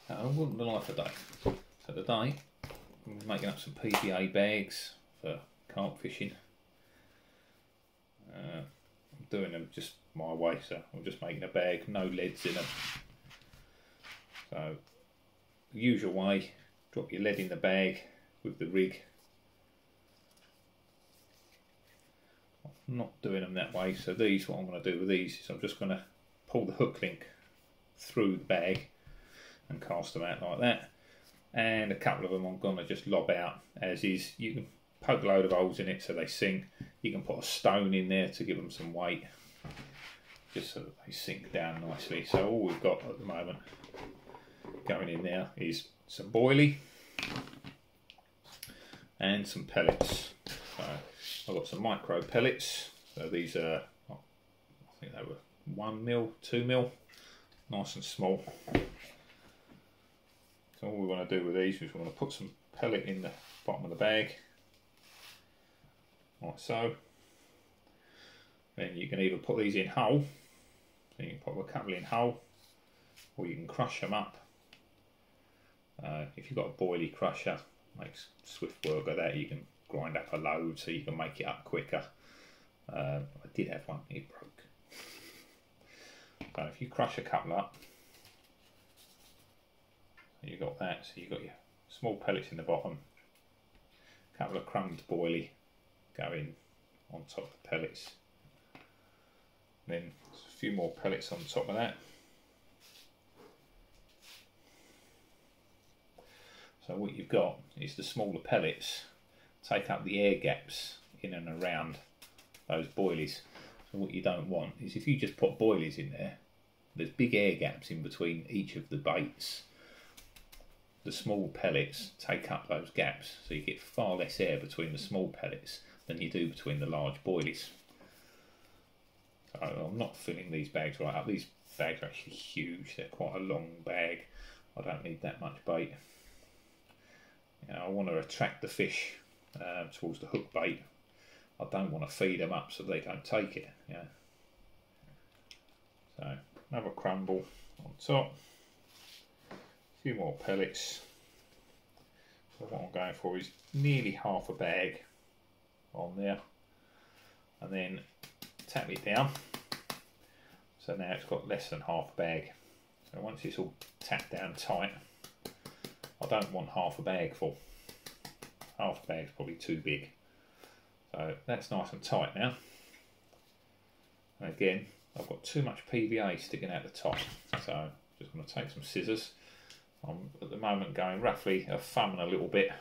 Welcome to Life a Day. So today I'm making up some PVA bags for carp fishing. I'm doing them just my way, so I'm just making a bag, no leads in them. So the usual way, drop your lead in the bag with the rig. I'm not doing them that way, so these, what I'm going to do with these is I'm just going to pull the hook link through the bag and cast them out like that, and a couple of them I'm going to just lob out as is. You can poke a load of holes in it so they sink. You can put a stone in there to give them some weight, just so that they sink down nicely. So all we've got at the moment going in there is some boilie and some pellets. So I've got some micro pellets, so these are, I think they were 1 mil, 2 mil, nice and small. So all we want to do with these is we want to put some pellet in the bottom of the bag, like so. Then you can either put these in whole, so you can put a couple in whole, or you can crush them up. If you've got a boilie crusher, makes swift work of that. You can grind up a load so you can make it up quicker. I did have one, it broke. So if you crush a couple up, you got that, so you've got your small pellets in the bottom, a couple of crumbed boilie going on top of the pellets, then a few more pellets on top of that. So what you've got is the smaller pellets take up the air gaps in and around those boilies. So what you don't want is if you just put boilies in there, there's big air gaps in between each of the baits. The small pellets take up those gaps, so you get far less air between the small pellets than you do between the large boilies. So I'm not filling these bags right up. These bags are actually huge, they're quite a long bag. I don't need that much bait. You know, I want to attract the fish towards the hook bait. I don't want to feed them up so they don't take it. Yeah. So another crumble on top. A few more pellets. So what I'm going for is nearly half a bag on there, and then tap it down. So now it's got less than half a bag. So once it's all tapped down tight, I don't want half a bag full. Half a bag's probably too big. So that's nice and tight now. And again, I've got too much PVA sticking out the top, so I'm just going to take some scissors. I'm at the moment going roughly a thumb and a little bit.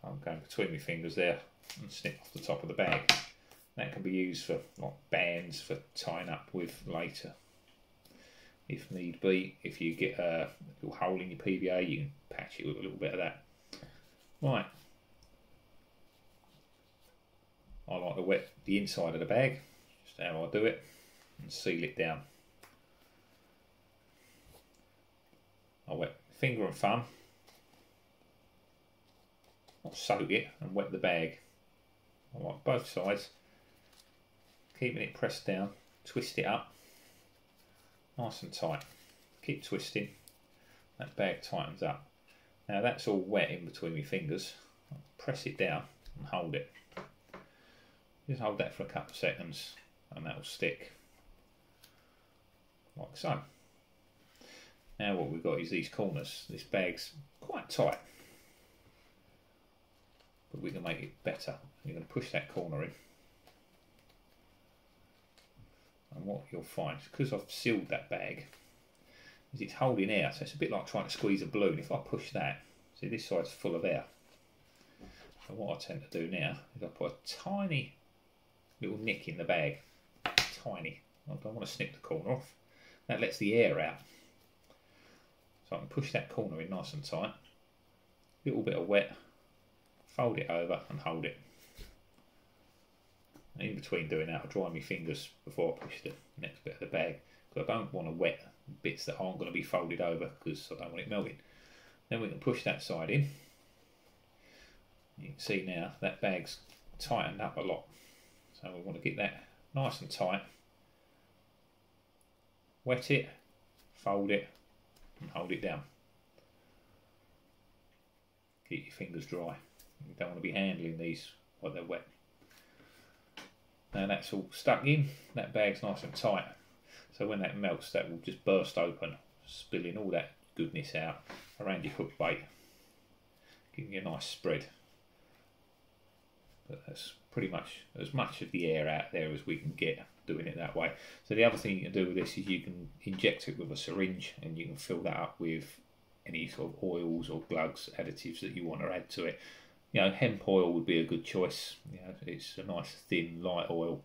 I'm going between my fingers there and snip off the top of the bag. That can be used for like bands for tying up with later, if need be. If you get a little hole in your PVA, you can patch it with a little bit of that. Right. I like to wet the inside of the bag, just how I do it, and seal it down. I wet finger and thumb, I'll soak it and wet the bag. I like both sides, keeping it pressed down, twist it up, nice and tight. Keep twisting, that bag tightens up. Now that's all wet in between my fingers. I'll press it down and hold it. Just hold that for a couple of seconds and that will stick, like so. Now what we've got is these corners. This bag's quite tight, but we can make it better. You're going to push that corner in, and what you'll find, because I've sealed that bag, is it's holding air. So it's a bit like trying to squeeze a balloon. If I push that, see this side's full of air. So what I tend to do now is I put a tiny little nick in the bag, tiny. I don't want to snip the corner off. That lets the air out. So I can push that corner in nice and tight, little bit of wet, fold it over and hold it. And in between doing that, I'll dry my fingers before I push the next bit of the bag, because I don't want to wet bits that aren't going to be folded over, because I don't want it melting. Then we can push that side in. You can see now that bag's tightened up a lot. So we want to get that nice and tight. Wet it, fold it, and hold it down. keep your fingers dry. You don't want to be handling these while they're wet. Now that's all stuck in, that bag's nice and tight. So when that melts, that will just burst open, spilling all that goodness out around your hook bait, giving you a nice spread. But that's pretty much as much of the air out there as we can get doing it that way. So the other thing you can do with this is you can inject it with a syringe, and you can fill that up with any sort of oils or glugs, additives that you want to add to it. You know, hemp oil would be a good choice. You know, it's a nice thin light oil,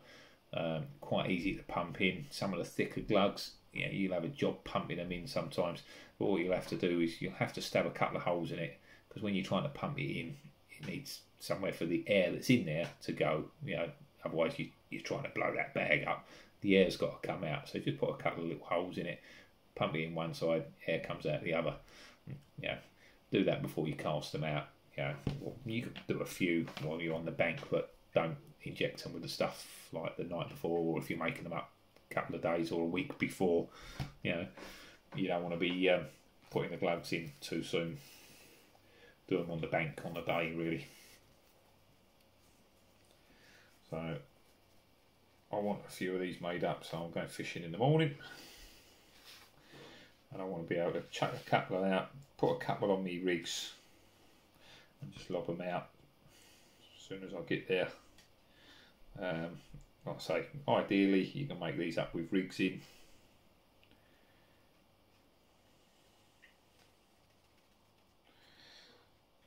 quite easy to pump in. Some of the thicker glugs, you know, you'll have a job pumping them in sometimes, but all you'll have to do is you'll have to stab a couple of holes in it, because when you're trying to pump it in, it needs somewhere for the air that's in there to go. You know, otherwise you're trying to blow that bag up. The air's got to come out, so just put a couple of little holes in it, pump it in one side, air comes out the other. Yeah, do that before you cast them out. Yeah, well, you could do a few while you're on the bank, but don't inject them with the stuff like the night before, or if you're making them up a couple of days or a week before. You know, you don't want to be putting the gloves in too soon. Do them on the bank on the day, really. So I want a few of these made up, so I'm going fishing in the morning, and I want to be able to chuck a couple out, put a couple on me rigs, and just lob them out as soon as I get there. Like I say, ideally you can make these up with rigs in.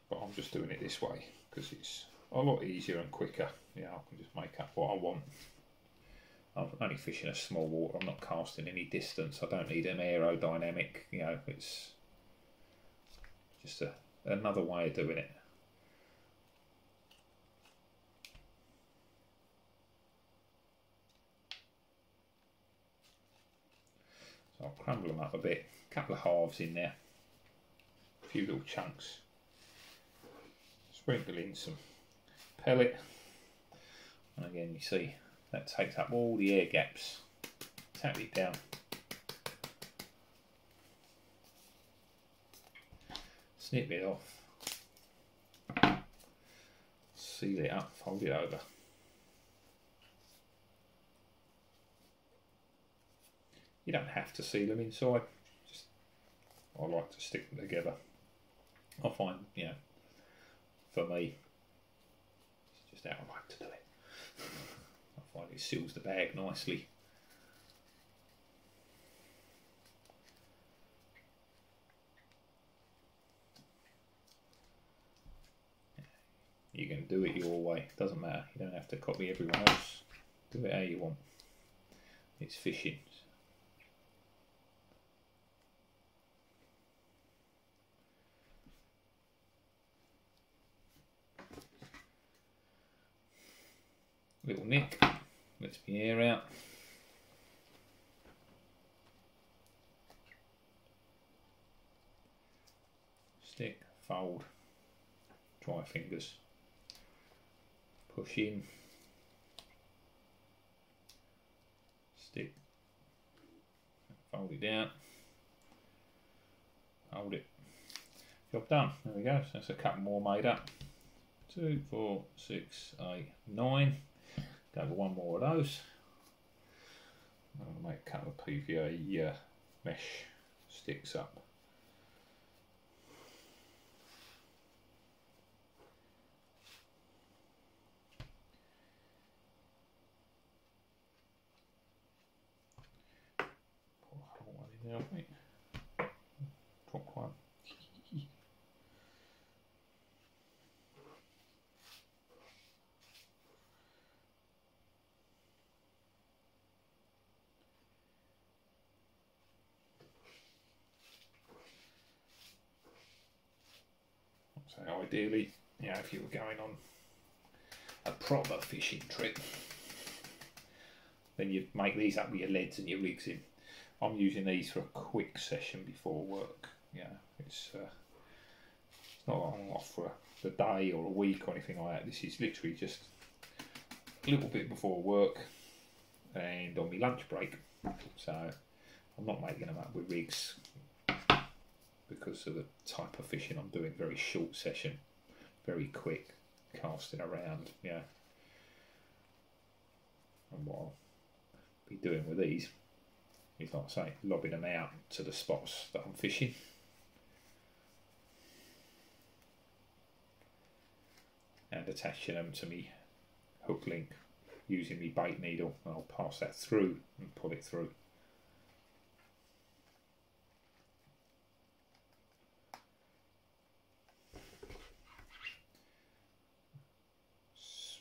But I'm just doing it this way because it's a lot easier and quicker. Yeah, I can just make up what I want. I'm only fishing a small water, I'm not casting any distance, I don't need an aerodynamic, you know, it's just another way of doing it. So I'll crumble them up a bit, a couple of halves in there, a few little chunks, sprinkle in some pellet, and again you see that takes up all the air gaps. Tap it down. Snip it off. Seal it up, fold it over. You don't have to seal them inside. Just, I like to stick them together. I find, you know, for me, it's just how I like to do it. I find it seals the bag nicely. You can do it your way, doesn't matter. You don't have to copy everyone else. Do it how you want. It's fishing. Little nick, lets me air out. Stick, fold, dry fingers, push in, stick, fold it down, hold it. Job done. There we go. So that's a couple more made up. 2, 4, 6, 8, 9. Go for one more of those. I'm going to make a couple of PVA mesh sticks up. Put a whole one in there, I think. Drop one. So ideally, you know, if you were going on a proper fishing trip, then you'd make these up with your leads and your rigs in. I'm using these for a quick session before work. Yeah, it's not long off for the day or a week or anything like that. This is literally just a little bit before work and on my lunch break. So I'm not making them up with rigs because of the type of fishing I'm doing, very short session. very quick casting around, you know. And what I'll be doing with these is, like I say, lobbing them out to the spots that I'm fishing. And attaching them to me hook link using my bait needle, and I'll pass that through and pull it through.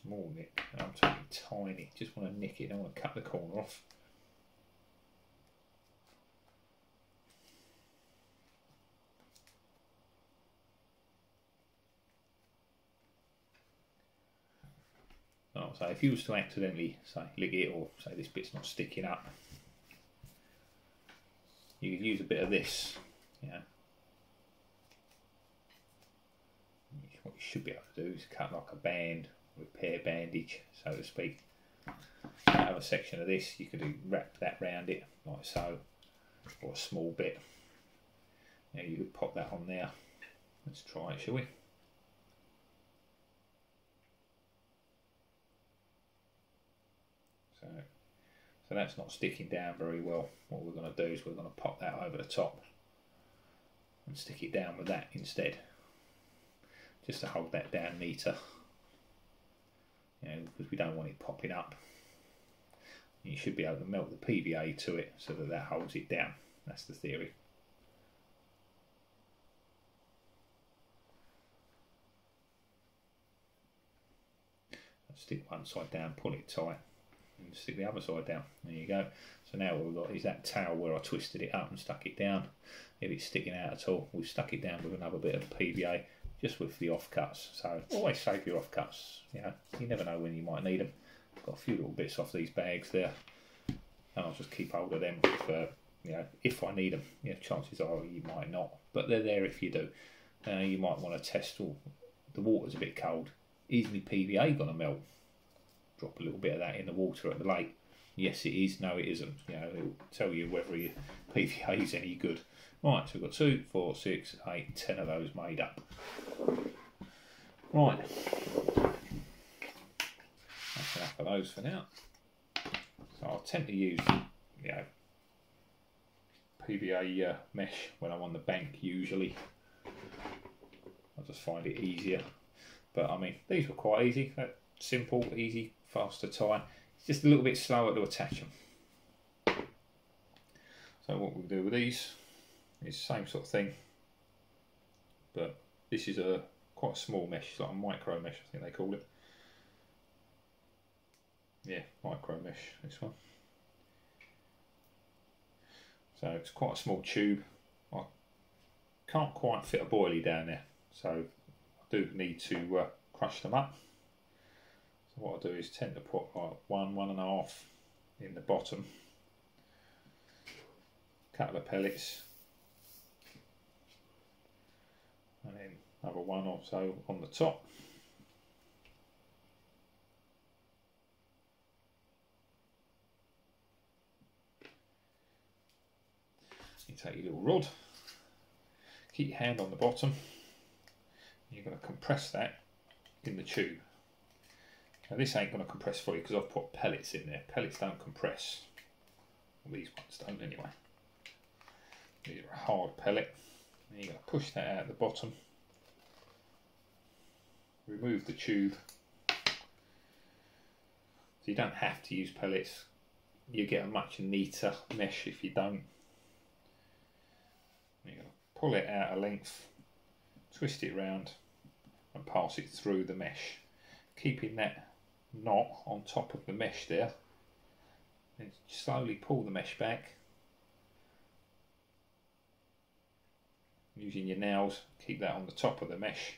Small nick, I'm talking tiny, just want to nick it, I want to cut the corner off. Oh, so if you was to accidentally say lick it, or say this bit's not sticking up, you could use a bit of this, you know. What you should be able to do is cut like a band, repair bandage, so to speak. Out of a section of this, you could wrap that round it, like so, or a small bit. Now you could pop that on there. Let's try it, shall we? So that's not sticking down very well. What we're going to do is we're going to pop that over the top and stick it down with that instead, just to hold that down neater. You know, because we don't want it popping up. You should be able to melt the PVA to it so that that holds it down. That's the theory. Stick one side down, pull it tight, and stick the other side down. There you go. So now what we've got is that tail where I twisted it up and stuck it down. If it's sticking out at all, we've stuck it down with another bit of PVA, just with the offcuts. So always save your offcuts. You know, you never know when you might need them. I've got a few little bits off these bags there, and I'll just keep hold of them for, you know, if I need them. You know, chances are you might not, but they're there if you do. You might want to test. Oh, the water's a bit cold. Is my PVA going to melt? Drop a little bit of that in the water at the lake. Yes, it is. No, it isn't. You know, it'll tell you whether your PVA is any good. Right, so we've got 2, 4, 6, 8, 10 of those made up. Right, that's enough of those for now. So I tend to use, you know, PVA mesh when I'm on the bank usually. I just find it easier. But I mean, these were quite easy. Simple, easy, fast to tie. It's just a little bit slower to attach them. So what we'll do with these is the same sort of thing, but this is a quite a small mesh, it's like a micro mesh, I think they call it. Yeah, micro mesh, this one. So it's quite a small tube. I can't quite fit a boilie down there, so I do need to crush them up. So what I do is tend to put like 1, 1.5 in the bottom, couple of pellets, and then another 1 or so on the top. You take your little rod, keep your hand on the bottom, and you're going to compress that in the tube. Now this ain't going to compress for you because I've put pellets in there. Pellets don't compress. Well, these ones don't anyway. These are a hard pellet. And you're going to push that out at the bottom. Remove the tube. So you don't have to use pellets. You get a much neater mesh if you don't. You're going to pull it out a length, twist it around and pass it through the mesh, keeping that knot on top of the mesh there. Then slowly pull the mesh back using your nails, keep that on the top of the mesh.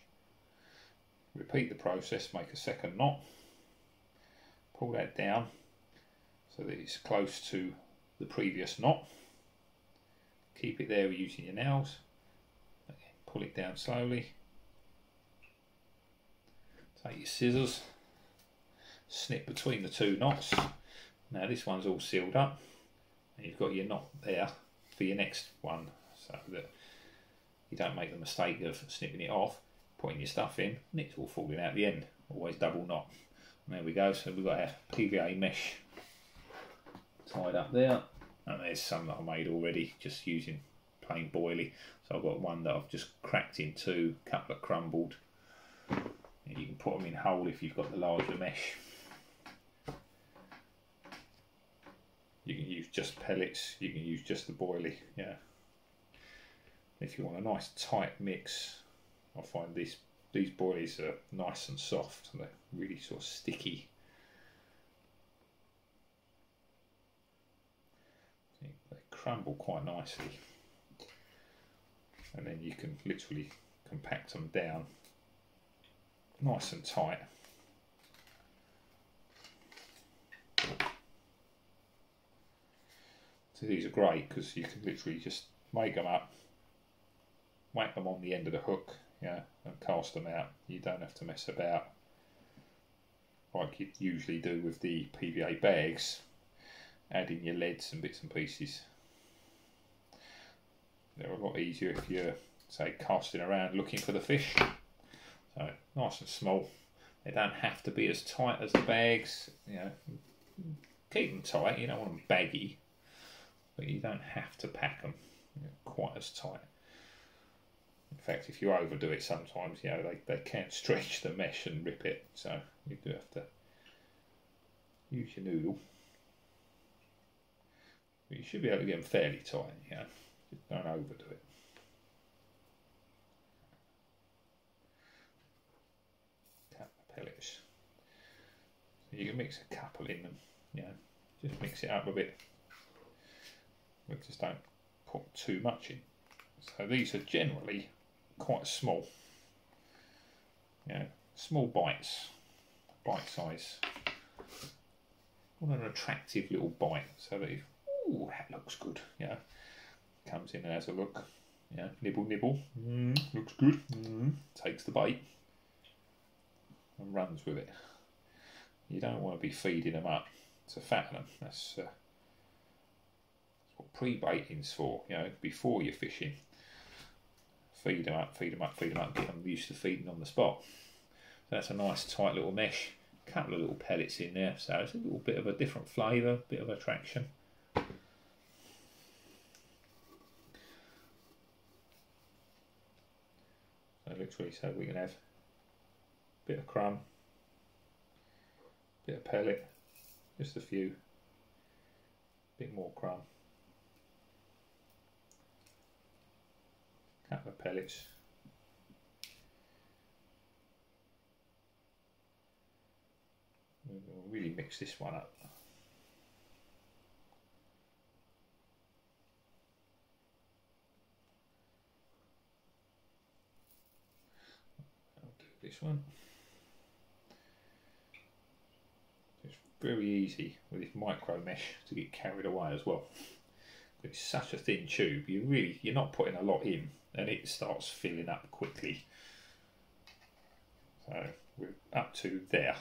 Repeat the process, make a second knot, pull that down so that it's close to the previous knot. Keep it there using your nails, pull it down slowly. Take your scissors, snip between the 2 knots. Now this one's all sealed up and you've got your knot there for your next one, so that you don't make the mistake of snipping it off. putting your stuff in, and it's all falling out the end. Always double knot. And there we go. So we've got our PVA mesh tied up there, and there's some that I made already, just using plain boilie. So I've got one that I've just cracked in two, a couple are crumbled. And you can put them in whole if you've got the larger mesh. You can use just pellets, you can use just the boilie, yeah. If you want a nice tight mix, I find these boilies are nice and soft, and they're really sort of sticky. They crumble quite nicely, and then you can literally compact them down nice and tight. So these are great because you can literally just make them up, whack them on the end of the hook, yeah, and cast them out. You don't have to mess about like you usually do with the PVA bags, adding your leads and bits and pieces. They're a lot easier if you're, say, casting around looking for the fish. So nice and small. They don't have to be as tight as the bags. You know, keep them tight. You don't want them baggy, but you don't have to pack them, you know, quite as tight. In fact, if you overdo it sometimes, you know, they can stretch the mesh and rip it. So you do have to use your noodle. But you should be able to get them fairly tight, you know. Just don't overdo it. Tap the pellets. So you can mix a couple in them, you know, just mix it up a bit. But just don't put too much in. So these are generally quite small, you know, small bites, bite size. What an attractive little bite, so that if, ooh, that looks good, you know, comes in and has a look, yeah, nibble nibble, looks good, takes the bait and runs with it. You don't want to be feeding them up to fatten them. That's what pre-baiting's for, you know, before you're fishing. Feed them up, feed them up, feed them up, get them used to feeding on the spot. So that's a nice tight little mesh. A couple of little pellets in there, so it's a little bit of a different flavour, bit of attraction. So literally, so we can have a bit of crumb, bit of pellet, just a few, bit more crumb, couple of pellets. We'll really mix this one up. I'll do this one. It's very easy with this micro mesh to get carried away as well. It's such a thin tube, you're not putting a lot in, and it starts filling up quickly. So we're up to there,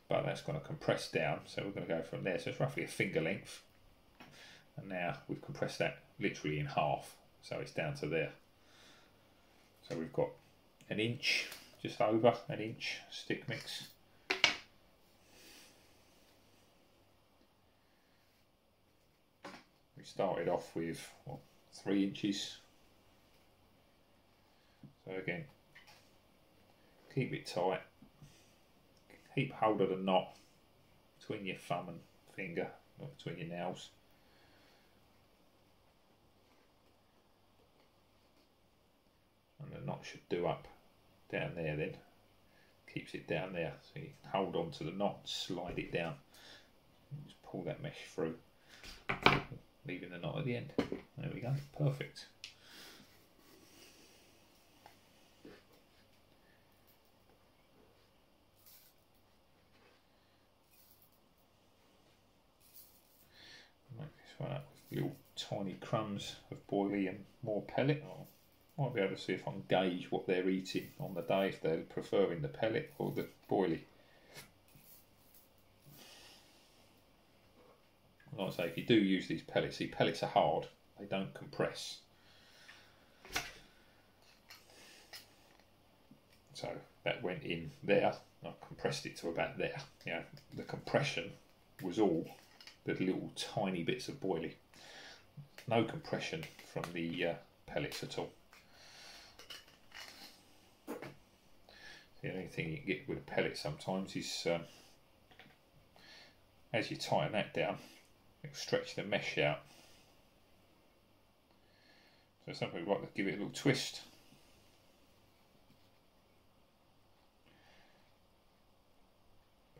but that's going to compress down, so we're going to go from there. So it's roughly a finger length, and now we've compressed that literally in half, so it's down to there. So we've got an inch, just over an inch stick mix. We started off with, what, 3 inches. So again, keep it tight, keep hold of the knot between your thumb and finger, not between your nails. And the knot should do up down there then, keeps it down there, so you can hold on to the knot, slide it down, and just pull that mesh through, leaving the knot at the end. There we go, perfect. Make this one up with little tiny crumbs of boilie and more pellet. I might be able to see if I can gauge what they're eating on the day, if they're preferring the pellet or the boilie. Like I say, if you do use these pellets are hard, they don't compress. So that went in there. I compressed it to about there. You know, the compression was all the little tiny bits of boilie. No compression from the pellets at all. The only thing you can get with a pellet sometimes is as you tighten that down, it'll stretch the mesh out. So some people like to give it a little twist.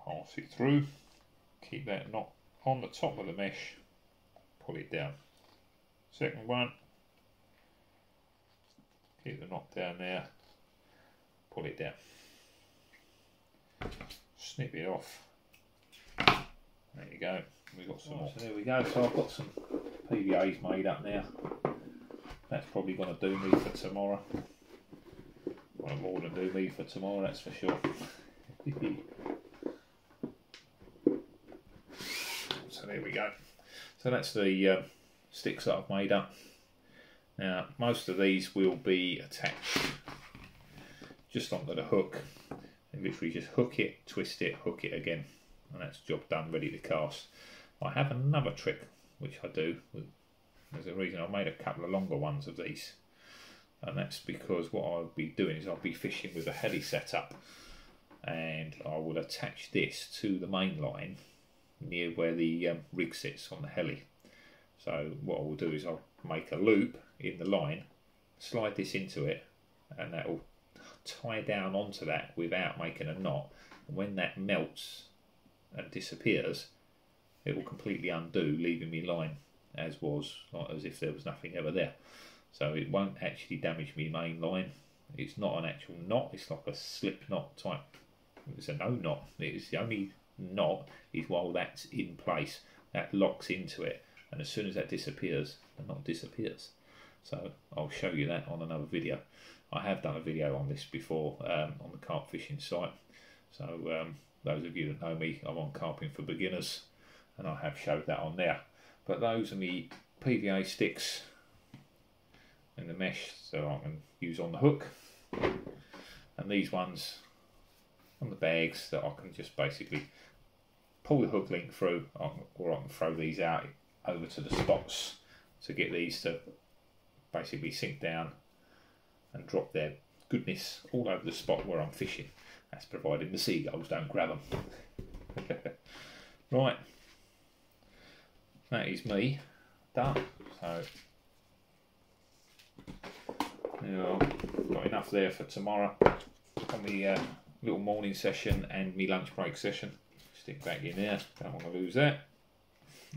Pass it through, keep that knot on the top of the mesh, pull it down. Second one, keep the knot down there, pull it down. Snip it off. There you go. We've got some more. So there we go. So I've got some PVAs made up now. That's probably going to do me for tomorrow. Well, more than do me for tomorrow, that's for sure. So there we go. So that's the sticks that I've made up. Now most of these will be attached just onto the hook. And literally just hook it, twist it, hook it again, and that's job done, ready to cast. I have another trick which I do. There's a reason I made a couple of longer ones of these, and that's because what I'll be doing is I'll be fishing with a heli setup, and I will attach this to the main line near where the rig sits on the heli. So what I will do is I'll make a loop in the line, slide this into it, and that will tie down onto that without making a knot. And when that melts and disappears, it will completely undo, leaving me line as was, like as if there was nothing ever there. So it won't actually damage me main line. It's not an actual knot, it's like a slip knot type. It's a no knot. It's the only knot is while that's in place, that locks into it, and as soon as that disappears, the knot disappears. So I'll show you that on another video. I have done a video on this before on the carp fishing site. So those of you that know me, I'm on Carping for Beginners, and I have showed that on there. But those are my PVA sticks and the mesh so I can use on the hook. And these ones on the bags that I can just basically pull the hook link through, or I can throw these out over to the spots to get these to basically sink down and drop their goodness all over the spot where I'm fishing. That's providing the seagulls don't grab them. Right, that is me done. So now I've got enough there for tomorrow on the little morning session and my lunch break session. Stick back in there, don't want to lose that.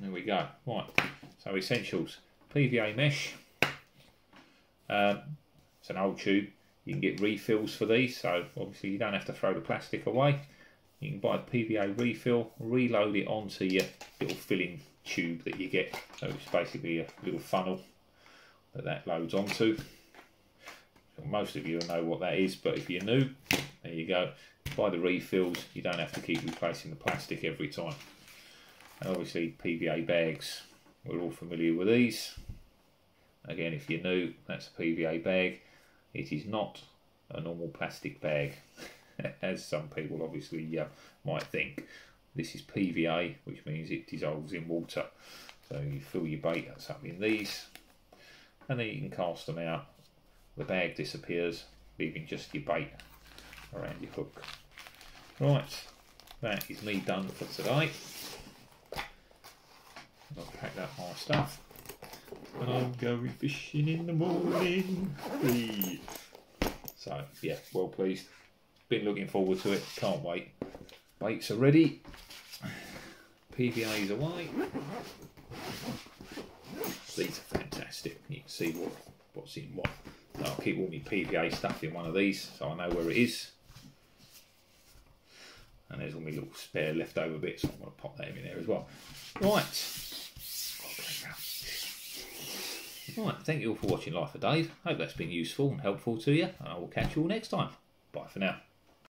There we go. Right, so essentials: PVA mesh. It's an old tube. You can get refills for these, so obviously you don't have to throw the plastic away. You can buy a PVA refill, reload it onto your little filling tube that you get. So it's basically a little funnel that loads onto. So most of you will know what that is, but if you're new, there you go. Buy the refills, you don't have to keep replacing the plastic every time. And obviously PVA bags, we're all familiar with these. Again, if you're new, that's a PVA bag. It is not a normal plastic bag, as some people obviously might think. This is PVA, which means it dissolves in water. So you fill your bait up in these, and then you can cast them out. The bag disappears, leaving just your bait around your hook. Right, that is me done for today. I've packed up my stuff. And I'm going fishing in the morning. Hey. So yeah, well pleased. Been looking forward to it. Can't wait. Baits are ready. PVA's away. These are fantastic. You can see what's in what. I'll keep all my PVA stuff in one of these so I know where it is. And there's all my little spare leftover bits. I'm going to pop that in there as well. Right. Right, thank you all for watching Life of Dave. Hope that's been useful and helpful to you, and I will catch you all next time. Bye for now.